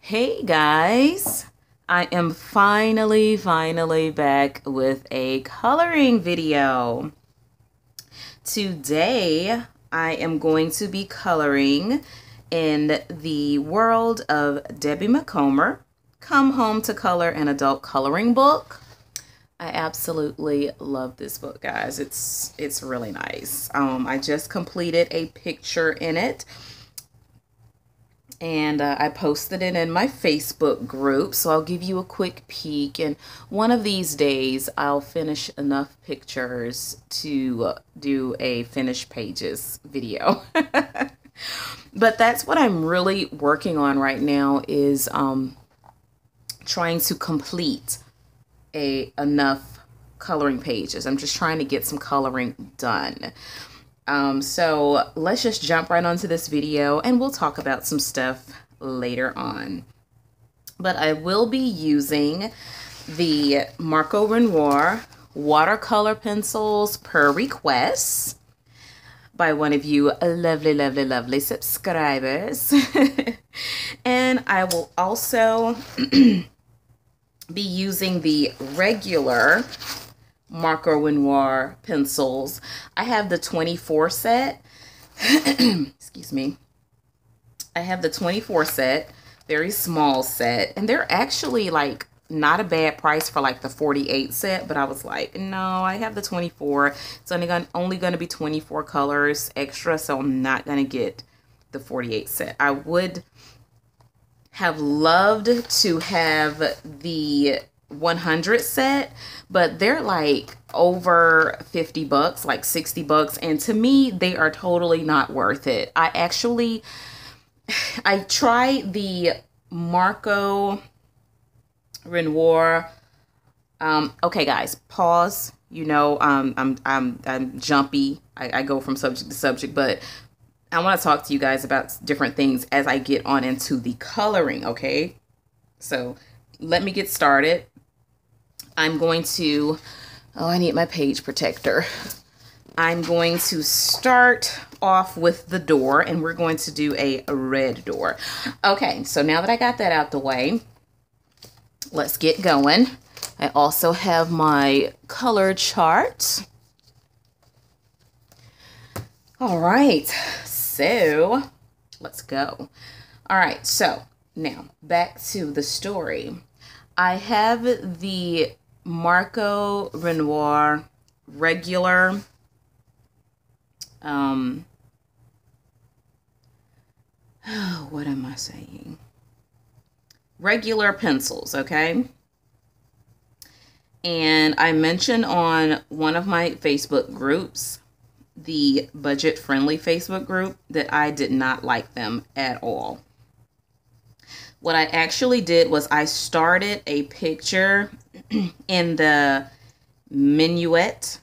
Hey guys, I am finally back with a coloring video. Today, I am going to be coloring in the world of Debbie Mccomber, Come Home to Color, an adult coloring book. I absolutely love this book, guys. It's really nice. I just completed a picture in it. And I posted it in my Facebook group, so I'll give you a quick peek. And one of these days, I'll finish enough pictures to do a finished pages video. But that's what I'm really working on right now is trying to complete enough coloring pages. I'm just trying to get some coloring done. So let's just jump right onto this video and we'll talk about some stuff later on. But I will be using the Marco Renoir watercolor pencils per request by one of you lovely subscribers. And I will also be using the regular Marco Renoir pencils. I have the 24 set. Excuse me. I have the 24 set, very small set, and they're actually like not a bad price for like the 48 set, but I was like, no, I have the 24. It's only going to be 24 colors extra, so I'm not going to get the 48 set. I would have loved to have the 100 set, but they're like over 50 bucks, like 60 bucks, and to me they are totally not worth it. I tried the Marco Renoir. Okay guys, pause. You know, I'm jumpy. I go from subject to subject, but I want to talk to you guys about different things as I get on into the coloring. Okay, so let me get started. I'm going to, I need my page protector. I'm going to start off with the door, and we're going to do a red door. Okay, so now that I got that out the way, let's get going. I also have my color chart. All right, so let's go. All right, so now back to the story. I have the Marco Renoir regular what am I saying? Regular pencils, okay? And I mentioned on one of my Facebook groups, the budget-friendly Facebook group, that I did not like them at all. What I actually did was I started a picture in the Minuet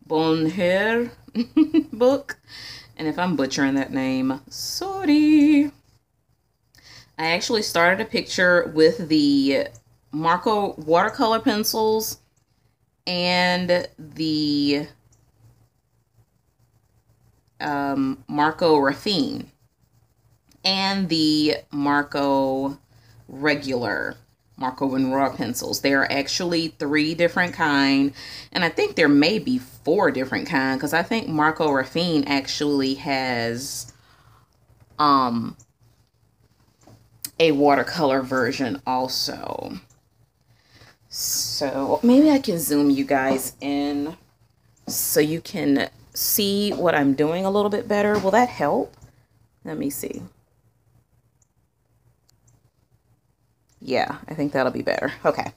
Bonheur book. And if I'm butchering that name, sorry. I actually started a picture with the Marco watercolor pencils and the Marco Raffine and the Marco regular Marco Renoir pencils. There are actually 3 different kind, and I think there may be 4 different kind, because I think Marco Raffine actually has a watercolor version also. So maybe I can zoom you guys in so you can see what I'm doing a little bit better. Will that help? Let me see. Yeah, I think that'll be better. Okay.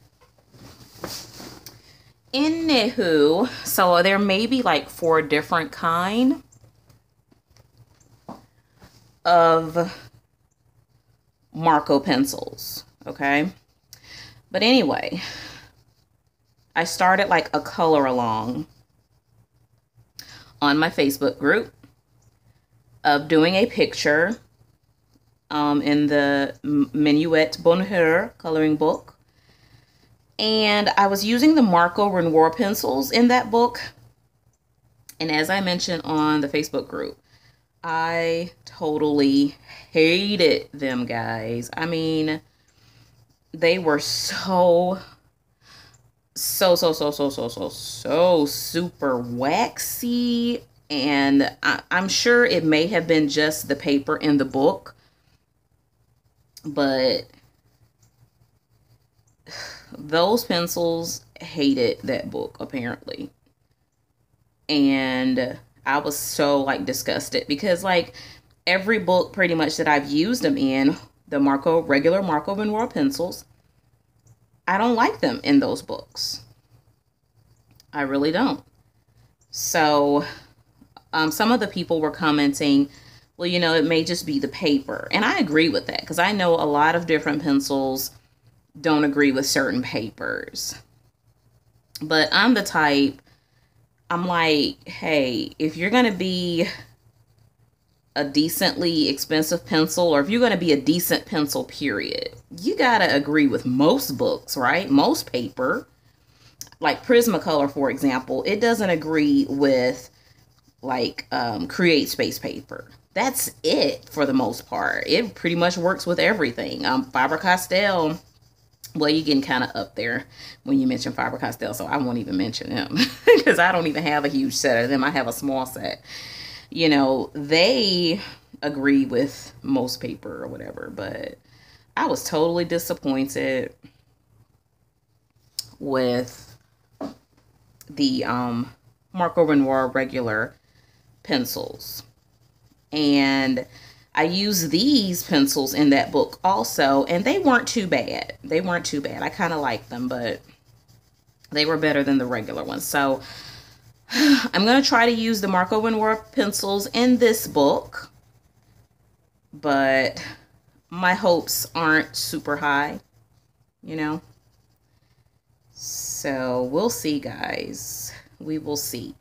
Anywho, so there may be like 4 different kind of Marco pencils, okay? But anyway, I started like a color along on my Facebook group of doing a picture in the Minuet Bonheur coloring book. And I was using the Marco Renoir pencils in that book. And as I mentioned on the Facebook group, I totally hated them, guys. I mean, they were so super waxy. And I'm sure it may have been just the paper in the book, but those pencils hated that book apparently. And I was so like disgusted because like every book pretty much that I've used them in, the regular Marco Renoir pencils, I don't like them in those books. I really don't. So some of the people were commenting, well, you know, it may just be the paper. And I agree with that because I know a lot of different pencils don't agree with certain papers. But I'm the type, I'm like, hey, if you're going to be a decently expensive pencil, or if you're going to be a decent pencil, period, you got to agree with most books, right? Most paper. Like Prismacolor, for example, it doesn't agree with like Create Space paper. That's it for the most part. It pretty much works with everything. Faber-Castell, well, you're getting kind of up there when you mention Faber-Castell, so I won't even mention them because I don't even have a huge set of them. I have a small set. You know, they agree with most paper or whatever, but I was totally disappointed with the Marco Renoir regular pencils. And I used these pencils in that book also, and they weren't too bad. They weren't too bad. I kind of liked them, but they were better than the regular ones. So I'm going to try to use the Marco Renoir pencils in this book, but my hopes aren't super high, you know. So we'll see, guys. We will see.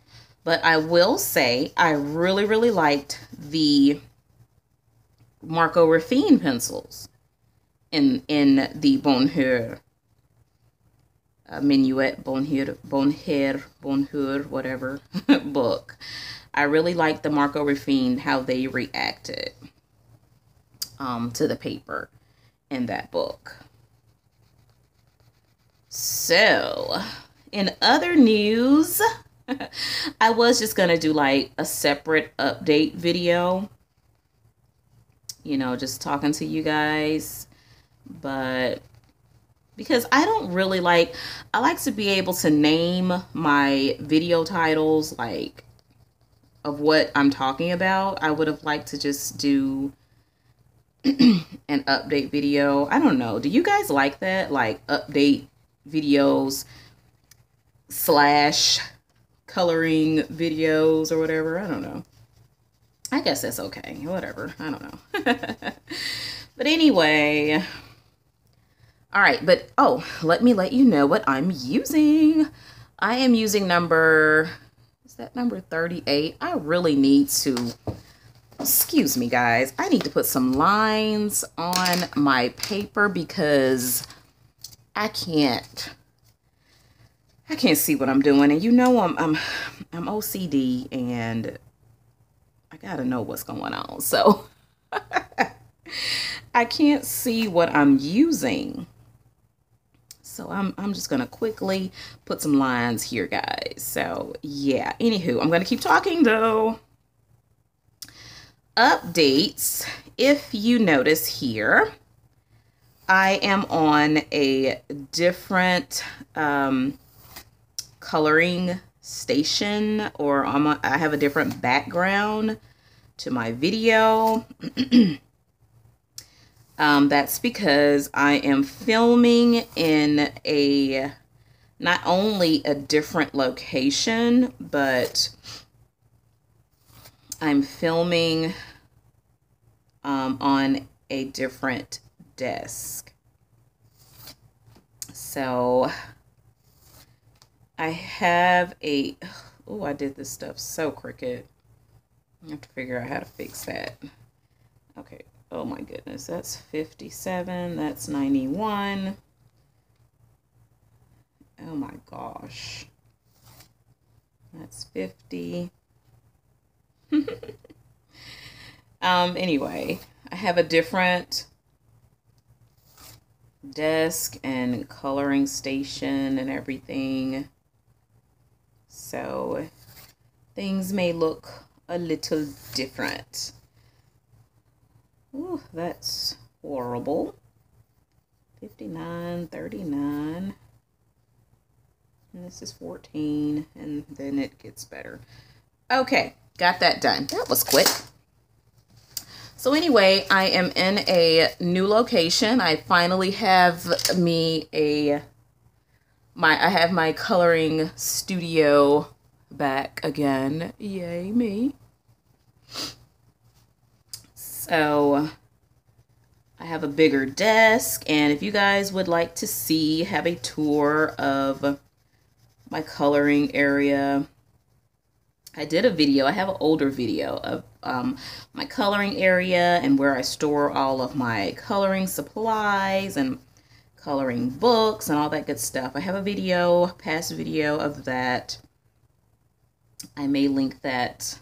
But I will say I really, really liked the Marco Renior pencils in the Bonheur Minuet, Bonheur, whatever book. I really liked the Marco Renior, how they reacted to the paper in that book. So, in other news, I was just going to do like a separate update video, you know, just talking to you guys, but because I don't really like, I like to be able to name my video titles, like, of what I'm talking about. I would have liked to just do an update video. I don't know. Do you guys like that? Like, update videos / coloring videos or whatever. I don't know. I guess that's okay. Whatever. I don't know. But anyway. All right. But, oh, let me let you know what I'm using. I am using number 38? I really need to, excuse me, guys. I need to put some lines on my paper because I can't see what I'm doing. And you know, I'm OCD and I gotta know what's going on. So I can't see what I'm using. So I'm just gonna quickly put some lines here, guys. So yeah, anywho, I'm gonna keep talking though. Updates. If you notice here, I am on a different coloring station, or I have a different background to my video. That's because I am filming in not only a different location, but I'm filming on a different desk. So I have oh, I did this stuff so crooked. I have to figure out how to fix that. Okay. Oh my goodness. That's 57. That's 91. Oh my gosh. That's 50. Anyway, I have a different desk and coloring station and everything. So things may look a little different. Ooh, that's horrible. 59, 39. And this is 14, and then it gets better. Okay, got that done. That was quick. So anyway, I am in a new location. I finally have I have my coloring studio back again. Yay me. So I have a bigger desk, and if you guys would like to have a tour of my coloring area, I did a video. I have an older video of my coloring area and where I store all of my coloring supplies and coloring books and all that good stuff. I have a past video of that. I may link that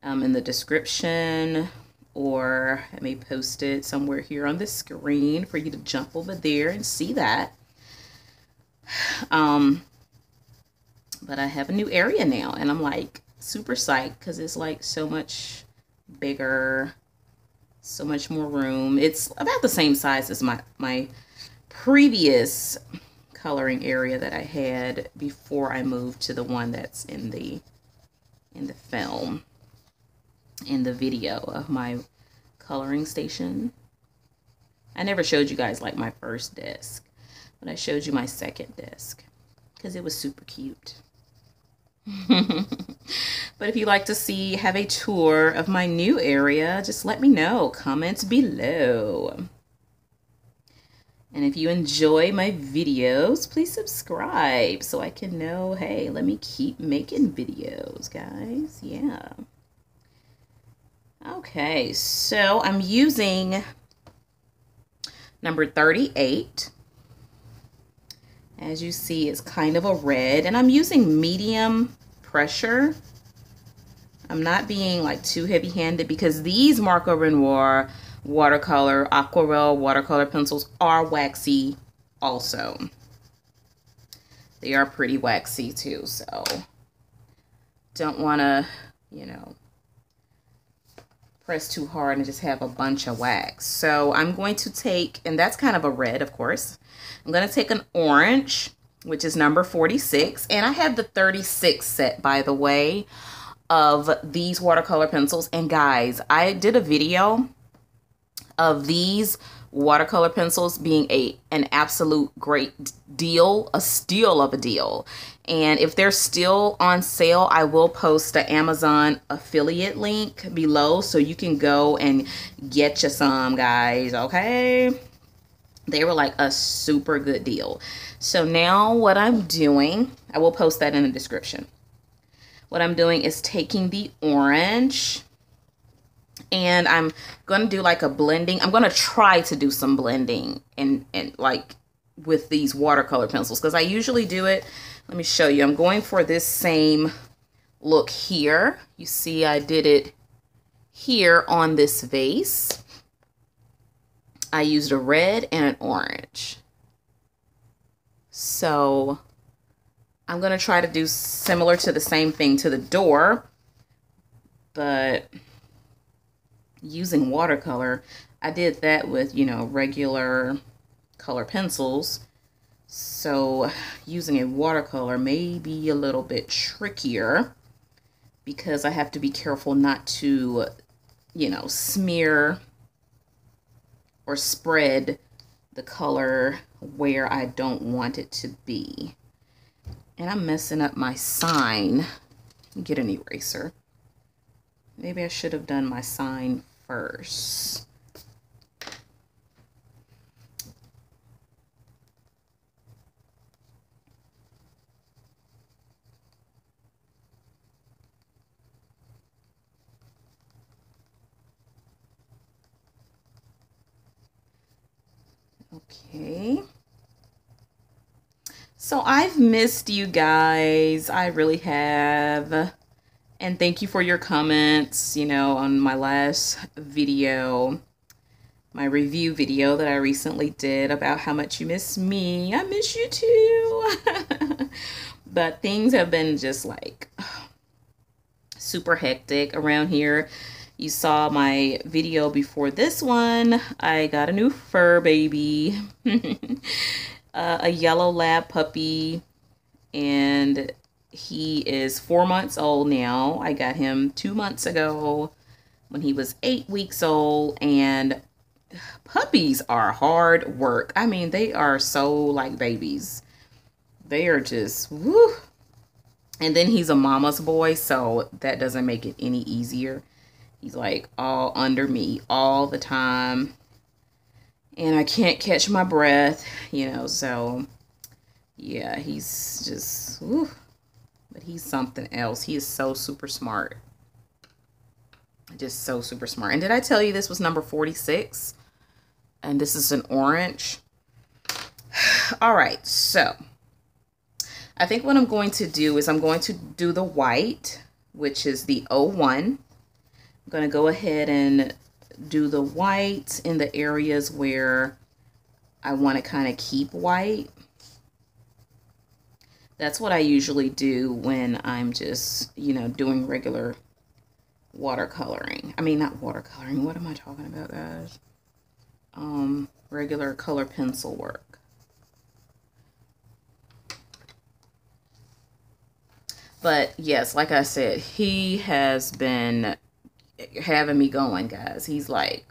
in the description, or I may post it somewhere here on the screen for you to jump over there and see that. But I have a new area now, and I'm like super psyched because it's like so much bigger, so much more room. It's about the same size as my previous coloring area that I had before I moved to the one that's in the film, in the video of my coloring station. I never showed you guys like my first desk, but I showed you my second desk because it was super cute. But if you'd like to have a tour of my new area, just let me know. Comment below. And if you enjoy my videos, please subscribe so I can know, hey, let me keep making videos, guys. Yeah. Okay, so I'm using number 38. As you see, it's kind of a red, and I'm using medium pressure. I'm not being like too heavy-handed because these Marco Renoir aquarelle watercolor pencils are waxy also. They are pretty waxy too, so don't want to, press too hard and just have a bunch of wax. So I'm going to take, and that's kind of a red, of course. I'm going to take an orange, which is number 46. And I have the 36 set, by the way, of these watercolor pencils. And guys, I did a video of these watercolor pencils being an absolute great deal, a steal of a deal. And if they're still on sale, I will post the Amazon affiliate link below so you can go and get you some, guys, okay? They were like a super good deal. So now what I'm doing, I will post that in the description. What I'm doing is taking the orange, and I'm going to do like a blending. I'm going to try to do some blending and like with these watercolor pencils, because I usually do it. Let me show you. I'm going for this same look here. You see I did it here on this vase. I used a red and an orange. So I'm going to try to do similar to the same thing to the door, but using watercolor. I did that with, regular color pencils. So using a watercolor may be a little bit trickier because I have to be careful not to, smear or spread the color where I don't want it to be. And I'm messing up my sign. Let me get an eraser. Maybe I should have done my sign first. Okay. So I've missed you guys. I really have. And thank you for your comments, you know, on my last video, my review video that I recently did about how much you miss me. I miss you too. But things have been just like super hectic around here. You saw my video before this one. I got a new fur baby, a yellow lab puppy, and he is 4 months old now. I got him 2 months ago when he was 8 weeks old, and puppies are hard work. I mean, they are so like babies. They are just, woo. And then he's a mama's boy, so that doesn't make it any easier. He's like all under me all the time, and I can't catch my breath, you know, so yeah, he's just, woo. But he's something else. He is so super smart. Just so super smart. And did I tell you this was number 46? And this is an orange. All right, so I think what I'm going to do is I'm going to do the white, which is the 01. I'm going to go ahead and do the white in the areas where I want to kind of keep white. That's what I usually do when I'm just, you know, doing regular watercoloring. I mean, not watercoloring. What am I talking about, guys? Regular color pencil work. But yes, like I said, he has been having me going, guys. He's like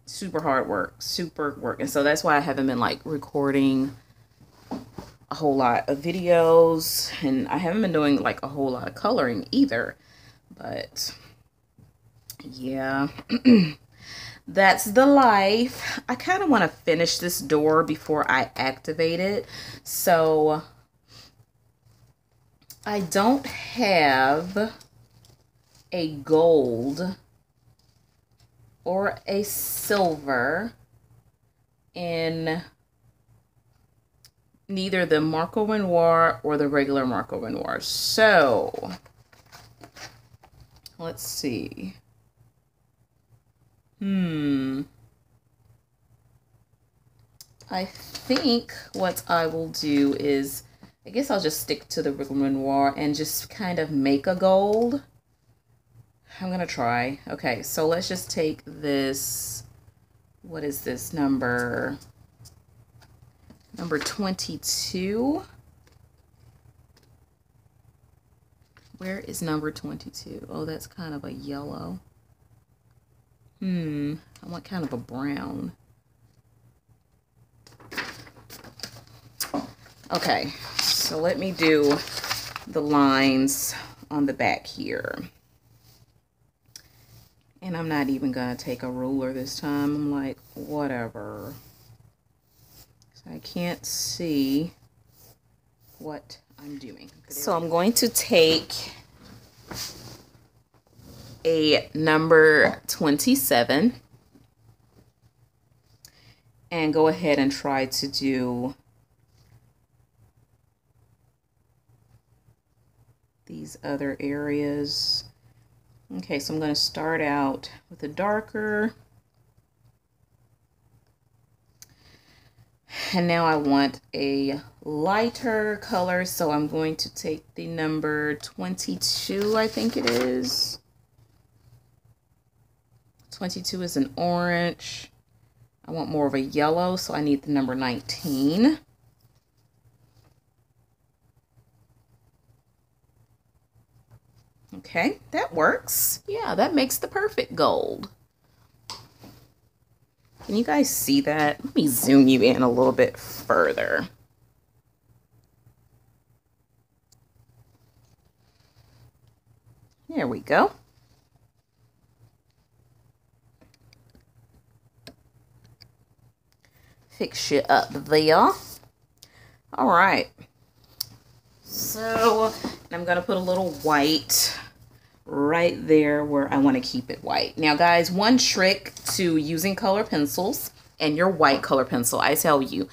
super hard work, super work. And so that's why I haven't been like recording a whole lot of videos, and I haven't been doing like a whole lot of coloring either. But yeah, that's the life. I kind of want to finish this door before I activate it. So I don't have a gold or a silver in neither the Marco Renoir or the regular Marco Renoir. So let's see. I think what I will do is, I guess I'll just stick to the Renoir and just kind of make a gold. I'm gonna try. Okay, so let's just take this, what is this, number 22. Where is number 22? Oh, that's kind of a yellow. I want kind of a brown. Okay, so let me do the lines on the back here. And I'm not even gonna take a ruler this time. I'm like, whatever. So I can't see what I'm doing. So I'm going to take a number 27 and go ahead and try to do these other areas. Okay, so I'm going to start out with a darker, and now I want a lighter color, so I'm going to take the number 22, I think it is. 22 is an orange. I want more of a yellow, so I need the number 19. Okay, that works. Yeah, that makes the perfect gold. Can you guys see that? Let me zoom you in a little bit further. There we go. Fix you up there. All right. So I'm going to put a little white right there where I want to keep it white. Now, guys, one trick to using color pencils and your white color pencil, I tell you,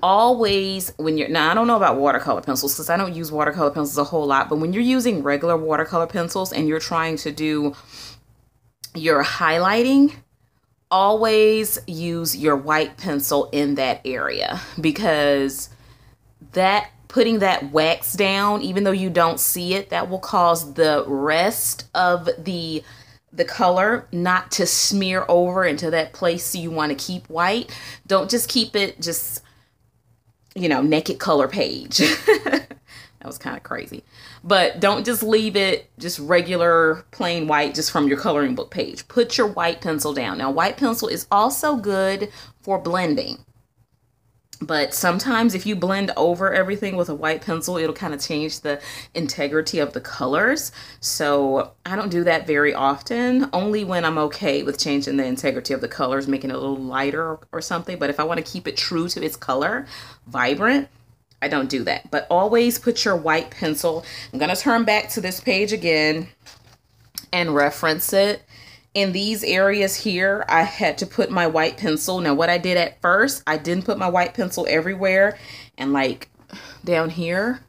always when you're, now I don't know about watercolor pencils because I don't use watercolor pencils a whole lot, but when you're using regular watercolor pencils and you're trying to do your highlighting, always use your white pencil in that area, because that putting that wax down, even though you don't see it, that will cause the rest of the color not to smear over into that place you want to keep white. Don't just keep it just, you know, naked color page. That was kind of crazy. But don't just leave it just regular plain white just from your coloring book page. Put your white pencil down. Now, white pencil is also good for blending. But sometimes if you blend over everything with a white pencil, it'll kind of change the integrity of the colors. So I don't do that very often, only when I'm okay with changing the integrity of the colors, making it a little lighter or something. But if I want to keep it true to its color, vibrant, I don't do that. But always put your white pencil. I'm going to turn back to this page again and reference it. In these areas here, I had to put my white pencil. Now, what I did at first, I didn't put my white pencil everywhere. And like down here,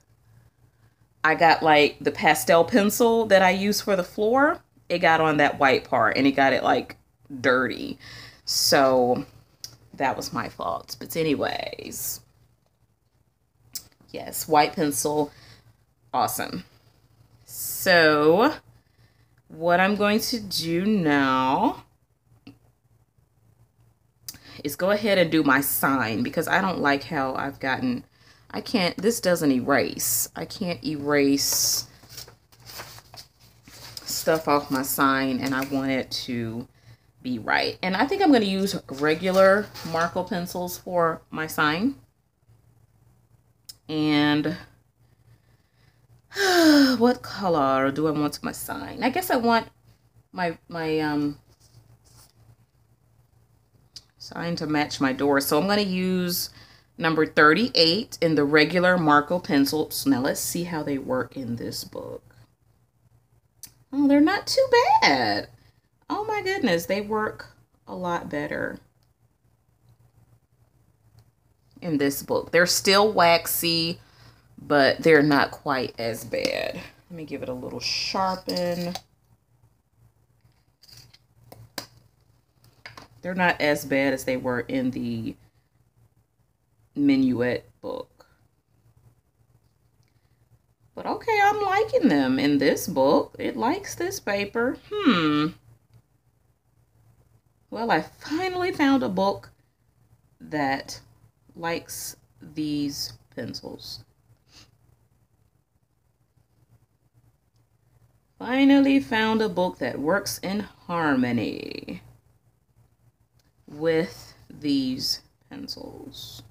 I got like the pastel pencil that I use for the floor. It got on that white part and it got it like dirty. So that was my fault. But anyways, yes, white pencil, awesome. So what I'm going to do now is go ahead and do my sign, because I don't like how I've gotten, I can't, this doesn't erase. I can't erase stuff off my sign, and I want it to be right. And I think I'm going to use regular Marco pencils for my sign. And what color do I want to my sign? I guess I want my sign to match my door. So I'm going to use number 38 in the regular Marco pencils. Now let's see how they work in this book. Oh, they're not too bad. Oh my goodness, they work a lot better in this book. They're still waxy, but they're not quite as bad. Let me give it a little sharpen. They're not as bad as they were in the Minuet book. But okay, I'm liking them in this book. It likes this paper. Well, I finally found a book that likes these pencils. Finally found a book that works in harmony with these pencils.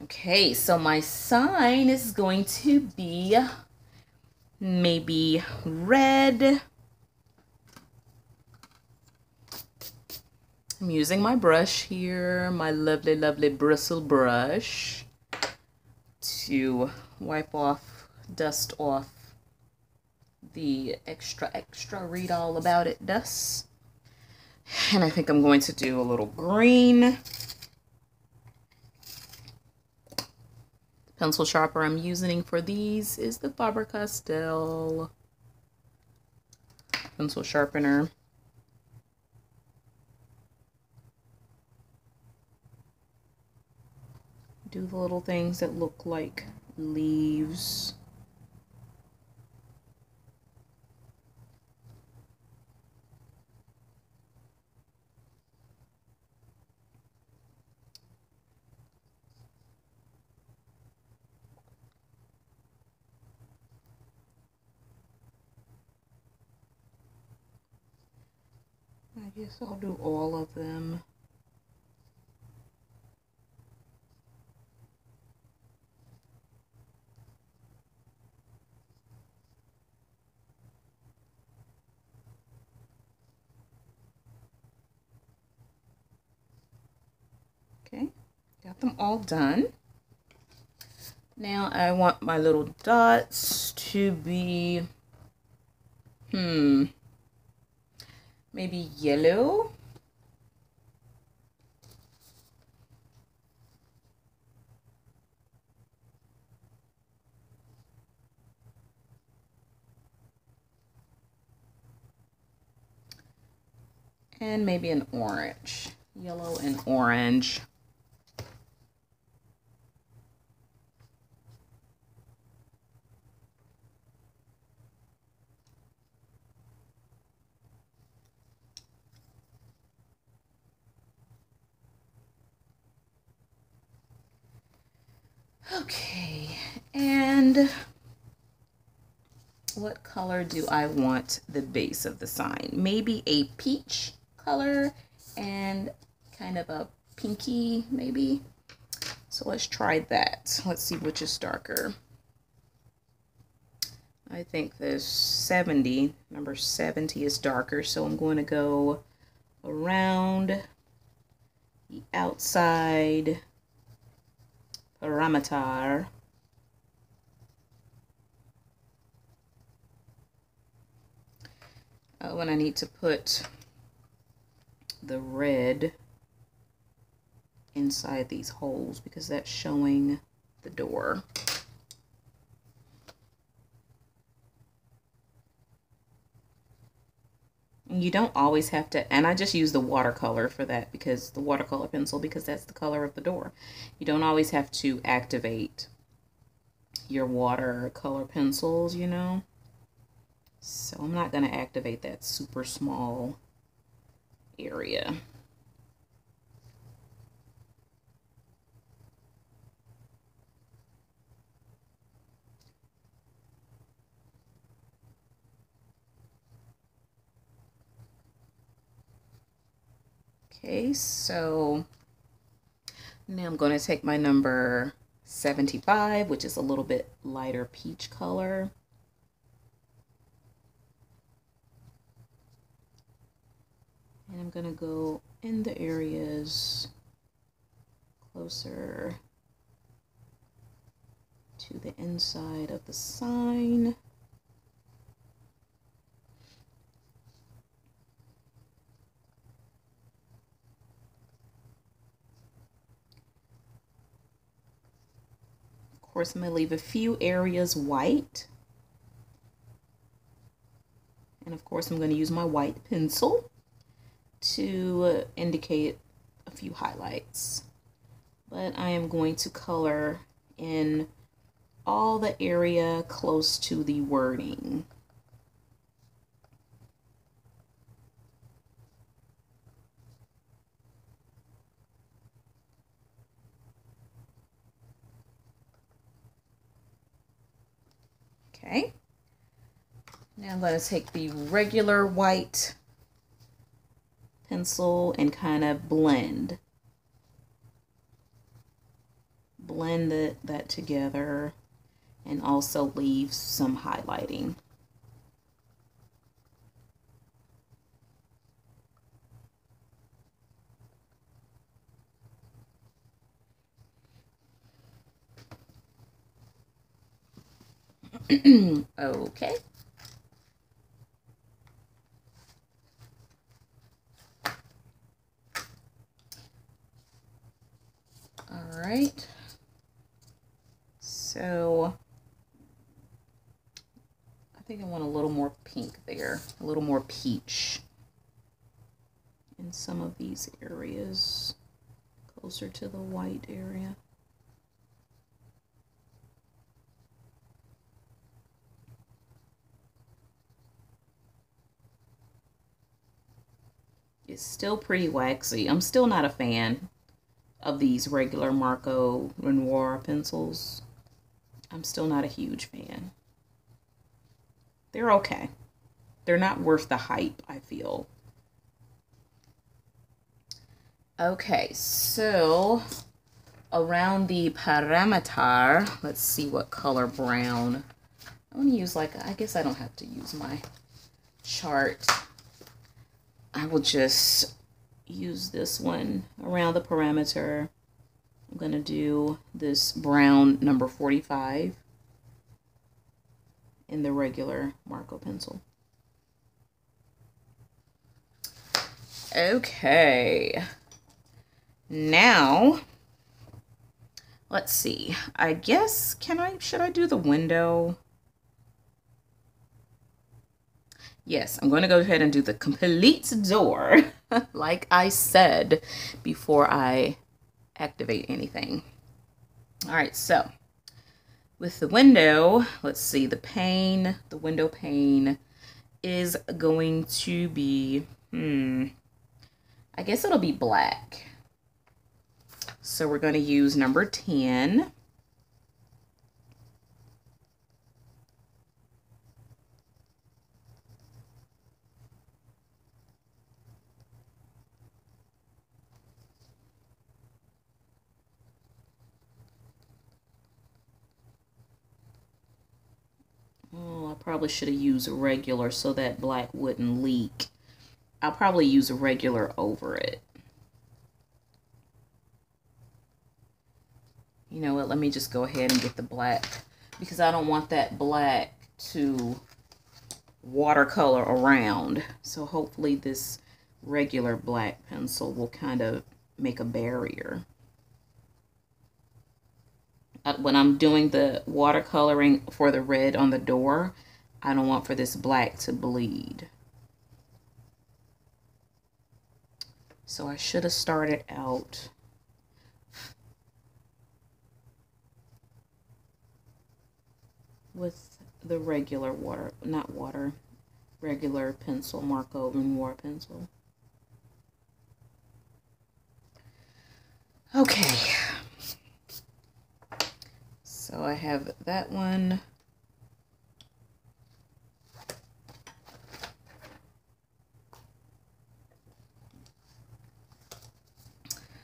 Okay, so my sign is going to be maybe red. I'm using my brush here, my lovely, lovely bristle brush, to wipe off, dust off the extra read all about it dust. And I think I'm going to do a little green. The pencil sharpener I'm using for these is the Faber-Castell pencil sharpener. Do the little things that look like leaves. I guess I'll do all of them. Okay, got them all done. Now I want my little dots to be, maybe yellow. And maybe an orange, yellow and orange. Okay, and what color do I want the base of the sign? Maybe a peach color and kind of a pinky maybe. So let's try that. Let's see which is darker. I think this 70, number 70 is darker, so I'm going to go around the outside parameter. And I need to put the red inside these holes because that's showing the door. And you don't always have to, and I just use the watercolor for that because the watercolor pencil, because that's the color of the door. You don't always have to activate your watercolor pencils, you know. So I'm not going to activate that super small area. Okay, so now I'm going to take my number 75, which is a little bit lighter peach color. And I'm going to go in the areas closer to the inside of the sign. Of course, I'm going to leave a few areas white. And of course, I'm going to use my white pencil to indicate a few highlights. But I am going to color in all the area close to the wording. Okay. Now I'm going to take the regular white pencil and kind of blend that together, and also leave some highlighting. Okay. All right. So I think I want a little more pink there, a little more peach in some of these areas closer to the white area. It's still pretty waxy. I'm still not a fan of these regular Marco Renoir pencils. I'm still not a huge fan. They're okay. They're not worth the hype, I feel. Okay, so around the parameter, let's see what color brown. I want to use I guess I don't have to use my chart. I will just use this one around the parameter. I'm going to do this brown number 45 in the regular Marco pencil. Okay. Now, let's see. I guess, should I do the window? Yes, I'm going to go ahead and do the complete door, like I said, before I activate anything. All right, so with the window, let's see, the window pane is going to be, I guess it'll be black. So we're going to use number 10. Oh, I probably should have used regular so that black wouldn't leak. I'll probably use regular over it. You know what, let me just go ahead and get the black because I don't want that black to watercolor around. So hopefully this regular black pencil will kind of make a barrier. When I'm doing the watercoloring for the red on the door, I don't want for this black to bleed. So I should have started out with the regular regular pencil, Marco Renoir pencil. Okay. So I have that one.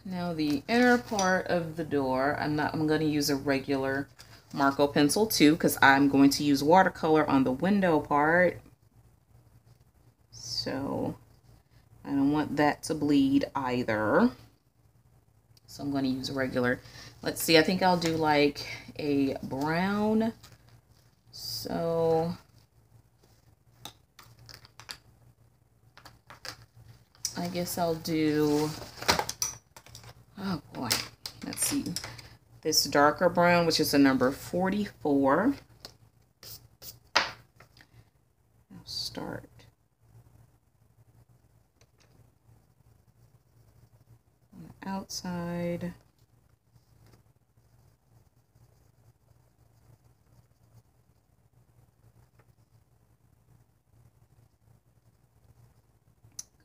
Now the inner part of the door, I'm going to use a regular Marco pencil too, because I'm going to use watercolor on the window part. So I don't want that to bleed either. So I'm going to use regular. Let's see, I think I'll do like a brown. So I guess I'll do, oh boy, let's see, this darker brown, which is a number 44. I'll start on the outside.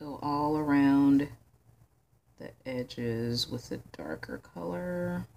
Go all around the edges with a darker color.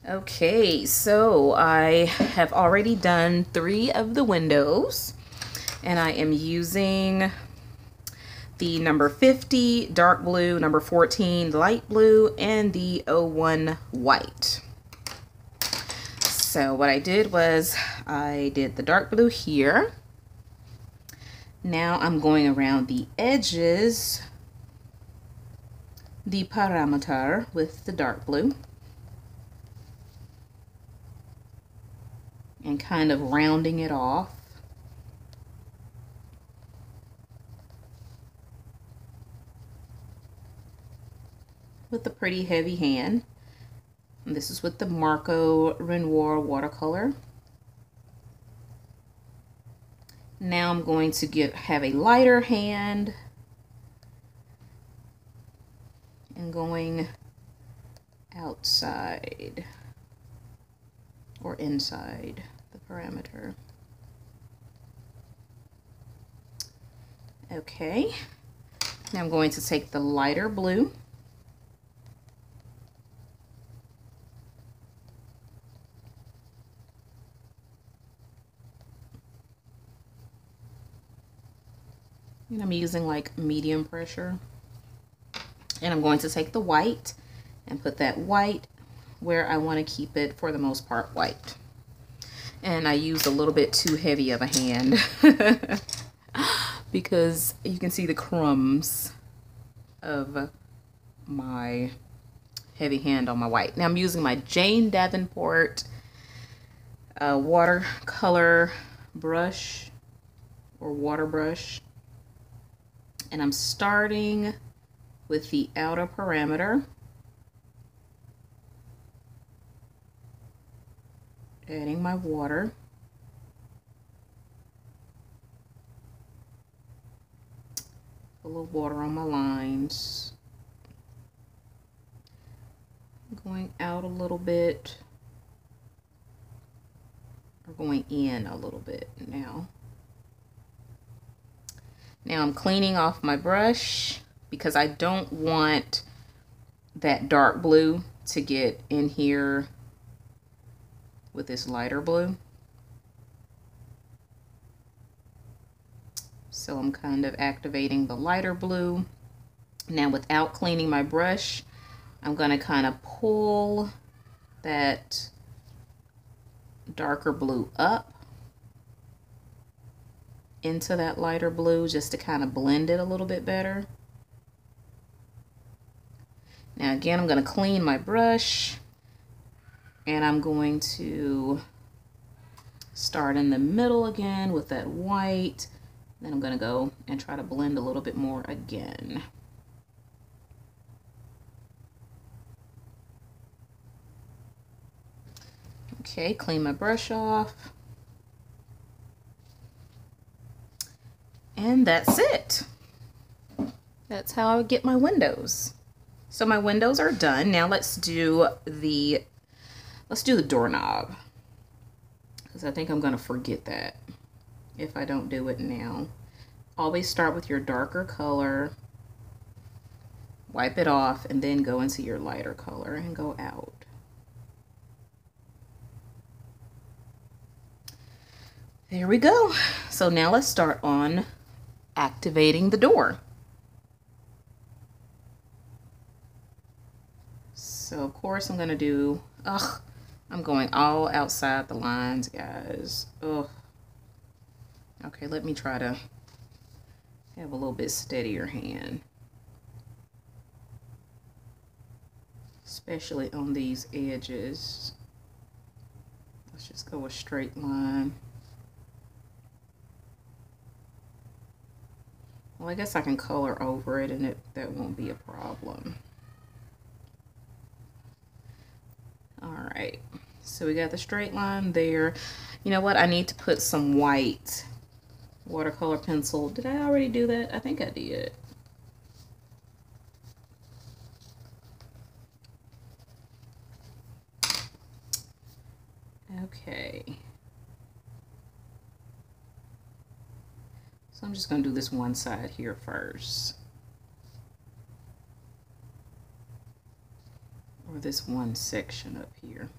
Okay, so I have already done 3 of the windows, and I am using the number 50 dark blue, number 14 light blue, and the 01 white. So what I did was I did the dark blue here. Now I'm going around the edges, the parameter with the dark blue, and kind of rounding it off. With a pretty heavy hand. And this is with the Marco Renoir Watercolor. Now I'm going to have a lighter hand and going outside or inside the parameter. Okay, now I'm going to take the lighter blue and I'm using like medium pressure, and I'm going to take the white and put that white where I want to keep it, for the most part, white. And I used a little bit too heavy of a hand because you can see the crumbs of my heavy hand on my white. Now I'm using my Jane Davenport watercolor brush or water brush. And I'm starting with the outer parameter. Adding my water. A little water on my lines. Going out a little bit. Or going in a little bit now. Now I'm cleaning off my brush because I don't want that dark blue to get in here with this lighter blue. So I'm kind of activating the lighter blue. Now without cleaning my brush, I'm going to kind of pull that darker blue up into that lighter blue just to kind of blend it a little bit better. Now again, I'm going to clean my brush. And I'm going to start in the middle again with that white. Then I'm going to go and try to blend a little bit more again. Okay, clean my brush off. And that's it. That's how I get my windows. So my windows are done. Now let's do the doorknob, because I think I'm going to forget that if I don't do it now. Always start with your darker color, wipe it off, and then go into your lighter color and go out. There we go. So now let's start on activating the door. So of course I'm going to do, I'm going all outside the lines, guys. Ugh. Okay, let me try to have a little bit steadier hand. Especially on these edges. Let's just go a straight line. Well, I guess I can color over it and that won't be a problem. Alright, so we got the straight line there. You know what? I need to put some white watercolor pencil. Did I already do that? I think I did. Okay. So I'm just going to do this one side here first. Or this one section up here.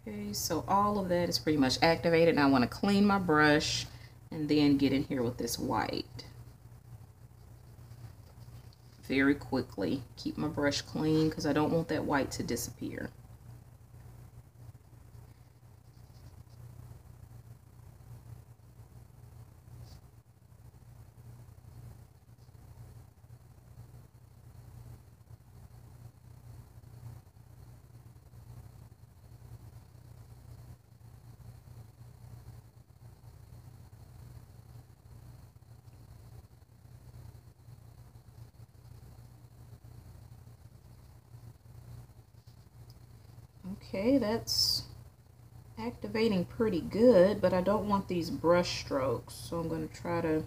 Okay, so all of that is pretty much activated. Now I want to clean my brush and then get in here with this white. Very quickly. Keep my brush clean because I don't want that white to disappear. Okay, that's activating pretty good, but I don't want these brush strokes, so I'm going to try to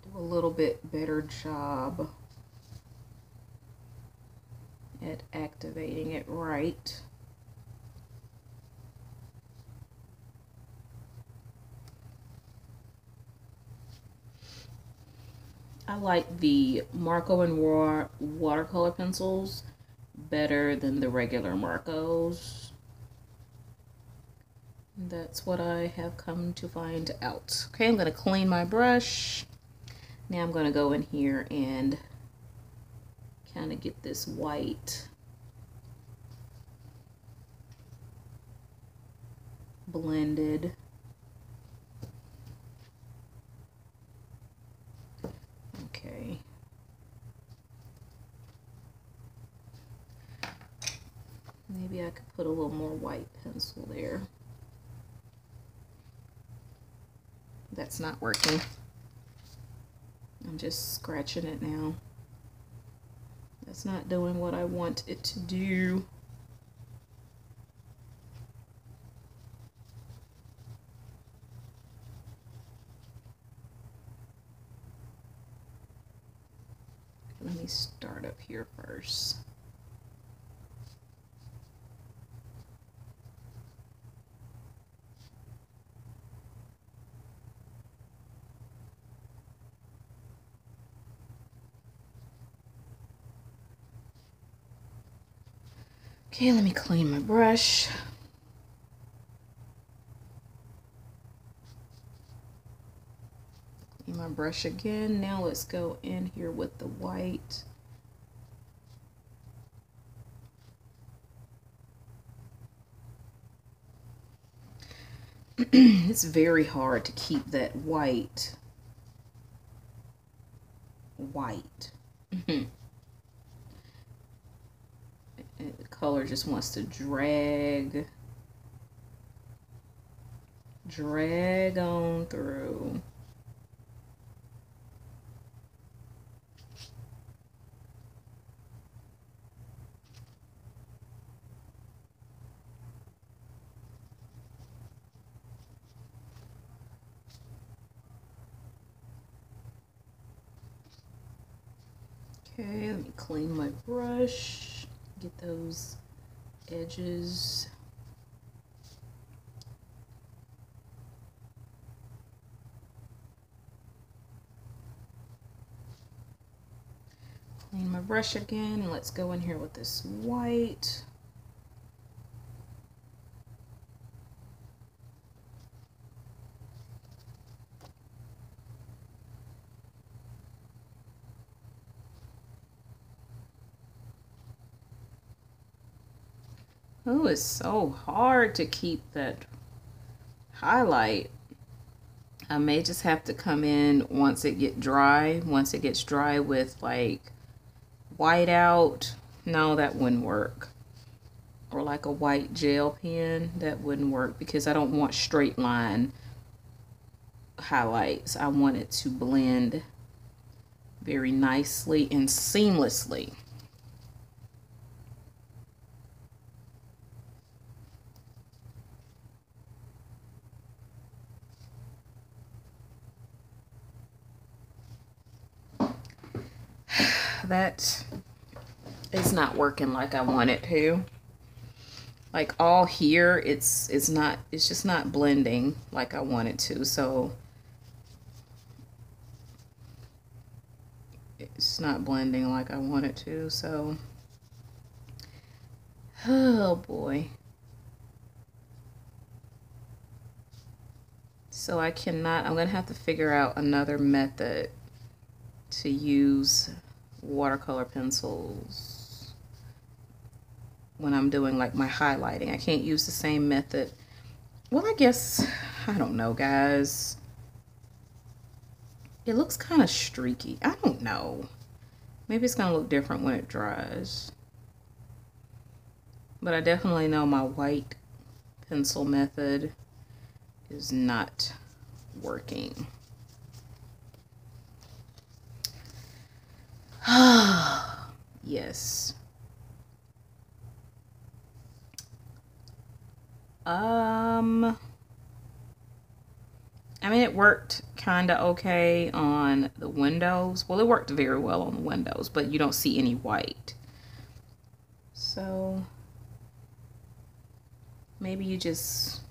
do a little bit better job at activating it right. I like the Marco Renoir watercolor pencils better than the regular Marcos. That's what I have come to find out. Okay, I'm going to clean my brush. Now I'm going to go in here and kind of get this white blended. Okay. Maybe I could put a little more white pencil there. That's not working. I'm just scratching it now. That's not doing what I want it to do. Let me start up here first. Okay, let me clean my brush. Clean my brush again. Now let's go in here with the white. It's very hard to keep that white. The color just wants to drag on through. Okay, let me clean my brush, get those edges. Clean my brush again. Let's go in here with this white. Oh, it's so hard to keep that highlight. I may just have to come in once it gets dry with like white out. No, that wouldn't work. Or like a white gel pen, that wouldn't work because I don't want straight line highlights. I want it to blend very nicely and seamlessly. That is not working like I want it to. Like all here, it's just not blending like I want it to. So it's not blending like I want it to. So oh boy. So I'm gonna have to figure out another method to use watercolor pencils when I'm doing like my highlighting. I can't use the same method. Well, I guess, I don't know, guys. It looks kind of streaky. I don't know. Maybe it's gonna look different when it dries. But I definitely know my white pencil method is not working. Yes. I mean, it worked kind of okay on the windows. Well, it worked very well on the windows, but you don't see any white. So maybe you just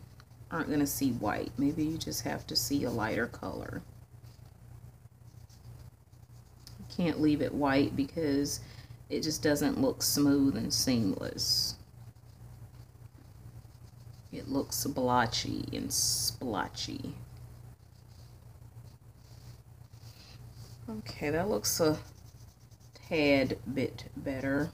aren't going to see white. Maybe you just have to see a lighter color. You can't leave it white because it just doesn't look smooth and seamless. It looks blotchy and splotchy. Okay, that looks a tad bit better.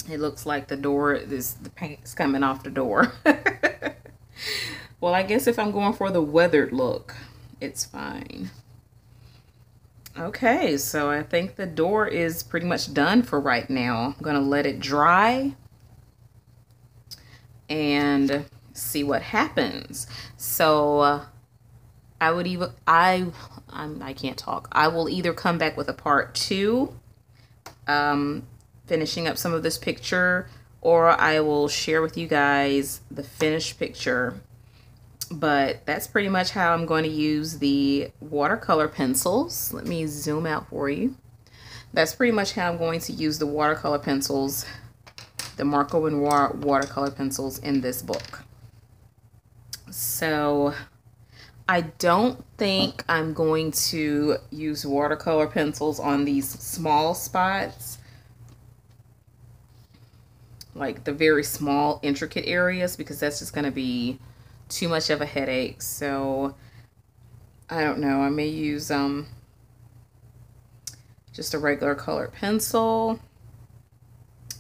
It looks like the paint's coming off the door. Well, I guess if I'm going for the weathered look, it's fine. Okay, so I think the door is pretty much done for right now. I'm gonna let it dry and see what happens. So I can't talk. I will either come back with a part 2, finishing up some of this picture, or I will share with you guys the finished picture. But that's pretty much how I'm going to use the watercolor pencils. Let me zoom out for you. That's pretty much how I'm going to use the watercolor pencils, the Marco Renoir watercolor pencils in this book. So I don't think I'm going to use watercolor pencils on these small spots, like the very small intricate areas, because that's just going to be too much of a headache. So I don't know, I may use just a regular colored pencil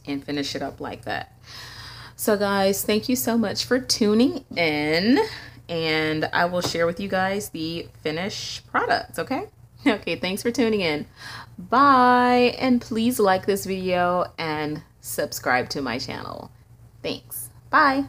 and finish it up like that. So guys, thank you so much for tuning in, and I will share with you guys the finished product. Okay, thanks for tuning in. Bye, and please like this video and subscribe to my channel. Thanks. Bye.